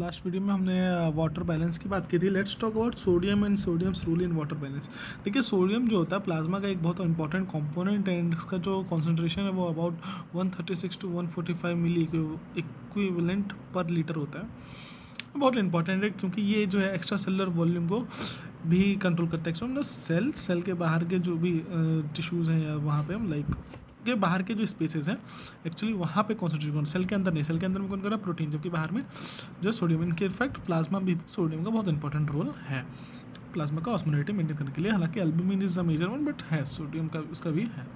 Last video में हमने water balance की बात की थी। Let's talk about sodium and sodium's role in water balance. देखिए, सोडियम जो होता है प्लाज्मा का एक बहुत इंपॉर्टेंट कंपोनेंट है एंड इसका जो कॉन्सेंट्रेशन है वो about 136 to 145 milliequivalent per litre होता है। बहुत इंपॉर्टेंट है क्योंकि ये जो है एक्स्ट्रा सेलुलर वॉल्यूम को भी कंट्रोल करता है। एक्स्ट्रा सेल के बाहर के जो भी टिश्यूज़ हैं या वहाँ पे हम लाइक के बाहर के जो स्पेसेस हैं एक्चुअली वहाँ पे कॉन्सेंट्रेट कौन, सेल के अंदर नहीं, सेल के अंदर में कौन कर रहा है, प्रोटीन, जबकि बाहर में जो सोडियम। इनके इफेक्ट प्लाज्मा भी सोडियम का बहुत इंपॉर्टेंट रोल है प्लाज्मा का ऑस्मोलैरिटी मेंटेन करने के लिए। हालांकि albumin is the major one but है सोडियम का उसका भी है।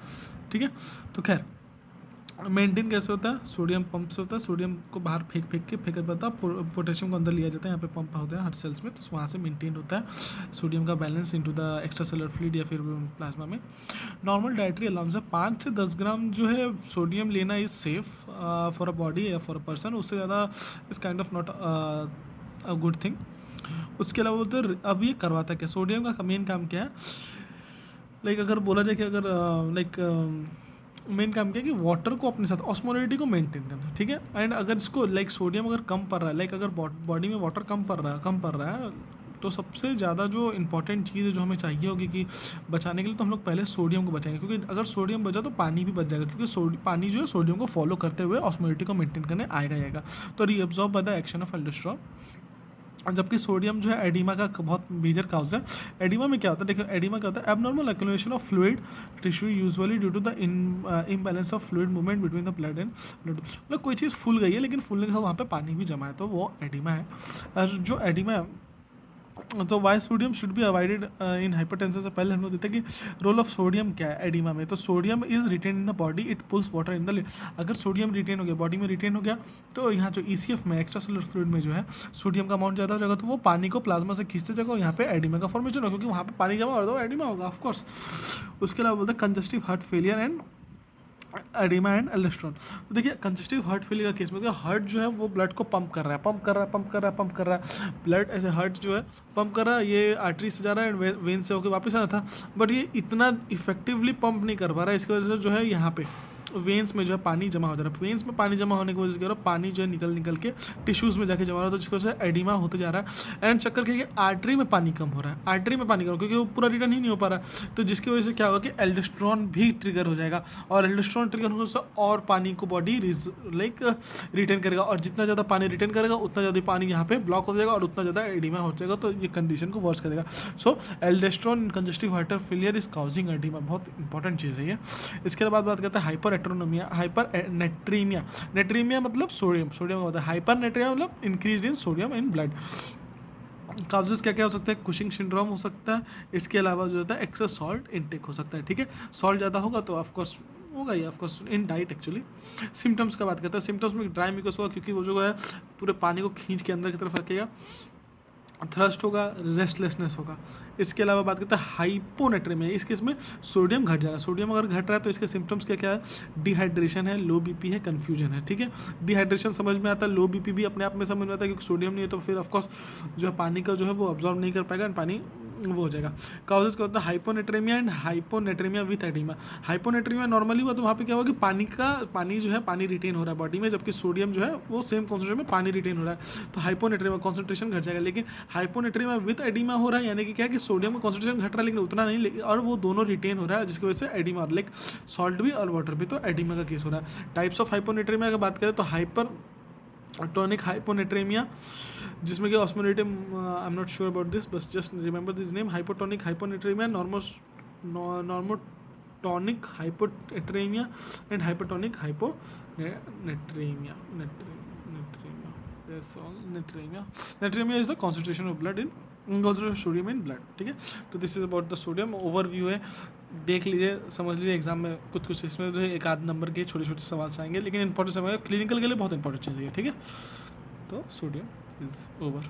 ठीक है, तो खैर मेंटेन कैसे होता है, सोडियम पंप से होता है। सोडियम को बाहर फेंक के फेंका जाता है, पोटेशियम को अंदर लिया जाता है, यहाँ पे पंप होता है हर सेल्स में, तो वहाँ से मेंटेन होता है सोडियम का balance into the extra cellular fluid या फिर प्लाज्मा में। नॉर्मल डाइटरी अलाउंस है 5 से 10 ग्राम जो है सोडियम लेना is safe for a body या फॉर अ पर्सन। उससे ज़्यादा is kind of not a good thing. उसके अलावा बोलते हैं अब ये करवाता क्या, सोडियम का मेन काम क्या है, लाइक अगर बोला जाए कि अगर मेन काम क्या है कि वाटर को अपने साथ ऑस्मोलैरिटी को मेंटेन करना। ठीक है, एंड अगर इसको लाइक सोडियम अगर कम पड़ रहा है, लाइक अगर बॉडी में वाटर कम पड़ रहा है तो सबसे ज़्यादा जो इंपॉर्टेंट चीज़ है जो हमें चाहिए होगी कि बचाने के लिए, तो हम लोग पहले सोडियम को बचाएंगे, क्योंकि अगर सोडियम बचा तो पानी भी बच जाएगा, क्योंकि पानी जो है सोडियम को फॉलो करते हुए ऑस्मोलैरिटी को मेंटेन करने आएगा। तो reabsorb by the action of aldosterone. जबकि सोडियम जो है एडिमा का बहुत मेजर काउज है। एडिमा में क्या होता है, देखो एडिमा क्या होता है, abnormal accumulation of fluid tissue usually due to the imbalance of fluid movement between the blood and blood. मतलब कोई चीज़ फूल गई है लेकिन फूलने के साथ वहाँ पे पानी भी जमा है, तो वो एडिमा है। जो एडिमा है तो why sodium should be avoided in hypertension से पहले हम लोग देखते हैं कि रोल ऑफ सोडियम क्या है एडिमा में। तो sodium is retain in the body, it pulls water in the. अगर सोडियम रिटेन हो गया, बॉडी में रिटेन हो गया, तो यहाँ जो ECF में एक्स्ट्रा सेलुलर फ्लूइड में जो है सोडियम का अमाउंट ज़्यादा हो जाएगा, तो वो पानी को प्लाज्मा से खींचते जाएगा और यहाँ पे एडिमा का फॉर्मेशन होगा, क्योंकि वहाँ पे पानी जमा होगा तो एडिमा होगा ऑफकोर्स। उसके अलावा बोलते हैं congestive heart failure and oedema and aldosterone. तो देखिए कंजस्टिव हार्ट फेलियर का केस में हार्ट जो है वो ब्लड को पंप कर रहा है, ब्लड ऐसे हार्ट जो है पंप कर रहा है, ये आर्टरी से जा रहा है एंड वेन से होकर वापस आना था, बट ये इतना इफेक्टिवली पंप नहीं कर पा रहा है। इसकी वजह से जो है यहाँ पे वेन्स में जो है पानी जमा हो जा रहा है। वेन्स में पानी जमा होने की वजह से क्या हो रहा है, पानी जो है निकल के टिश्यूज़ में जाके जमा हो रहा है, तो जिसकी वजह से एडिमा होते जा रहा है। एंड चक्कर क्या है कि आर्टरी में पानी कम हो रहा है, आर्टरी में पानी कम, क्योंकि वो पूरा रिटर्न ही नहीं हो पा रहा, तो जिसकी वजह से क्या होगा कि एल्डोस्टेरोन भी ट्रिगर हो जाएगा, और एल्डोस्टेरोन ट्रिगर होने से और पानी को बॉडी लाइक रिटेन करेगा, और जितना ज़्यादा पानी रिटेन करेगा उतना ज़्यादा पानी यहाँ पे ब्लॉक हो जाएगा और उतना ज़्यादा एडिमा हो जाएगा, तो ये कंडीशन को वर्स करेगा। So aldosterone congestive heart failure is causing oedema, बहुत इंपॉर्टेंट चीज़ है ये। इसके बाद बात करते हैं hypernatraemia, hypernatraemia. Natraemia मतलब सोडियम का होता है, हाइपर नेट्रीमिया मतलब increase in sodium in blood. Causes क्या क्या हो सकता है, कुशिंग सिंड्रोम हो सकता है, इसके अलावा जो होता है एक्सेस सॉल्ट इनटेक हो सकता है। ठीक है, सॉल्ट ज़्यादा होगा तो ऑफकोर्स होगा ही, of course in diet actually. Symptoms का बात करते हैं, सिम्टम्स में ड्राई म्यूकस होगा, क्योंकि वो जो है पूरे पानी को खींच के अंदर की तरफ रखेगा। थ्रस्ट होगा, रेस्टलेसनेस होगा। इसके अलावा बात करते हैं हाइपोनेट्रेमिया, इस केस में सोडियम घट जाएगा। सोडियम अगर घट रहा है तो इसके सिम्टम्स क्या क्या है, डिहाइड्रेशन है, लो बीपी है, कन्फ्यूजन है। ठीक है, डिहाइड्रेशन समझ में आता है, लो बीपी भी अपने आप में समझ में आता है, क्योंकि सोडियम नहीं है तो फिर ऑफकोर्स जो है पानी का जो है वो अब्जॉर्ब नहीं कर पाएगा एंड पानी वो हो जाएगा। काउजेस क्या होता है, hyponatremia and hyponatremia with edema. Hyponatremia normally हुआ तो वहाँ पे क्या होगा कि पानी जो है पानी रिटेन हो रहा है बॉडी में, जबकि सोडियम जो है वो सेम कॉन्सेंट्रेशन में पानी रिटेन हो रहा है, तो हाइपोनेट्रेमिया कॉन्सेंट्रेशन घट जाएगा। लेकिन हाइपोनेट्रेमिया विथ एडिमा हो रहा है, यानी कि क्या है कि सोडियम का कॉन्सेंट्रेशन घट रहा है लेकिन उतना नहीं, और वो दोनों रिटेन हो रहा है, जिसकी वजह से एडिमा, लाइक सॉल्ट भी और वाटर भी, तो एडिमा का केस हो रहा है। टाइप्स ऑफ हाइपोनेट्रेमिया की बात करें तो हाइपर टॉनिक हाइपोनेट्रेमिया, जिसमें कि osmolarity, I am not sure about this, बस just remember this name, hypotonic hyponatraemia, normotonic hyponatraemia and hypotonic hyponatraemia. Natraemia is the concentration of blood in concentration sodium in blood. ठीक है, तो this is about the sodium, overview है, देख लीजिए, समझ लीजिए। Exam में कुछ इसमें जो है एक आध नंबर के छोटे छोटे सवाल आएंगे, लेकिन इंपॉर्टेंट समय क्लिनिकल के लिए बहुत इंपॉर्टेंट चीज़ है। ठीक है, तो सोडियम इज ओवर।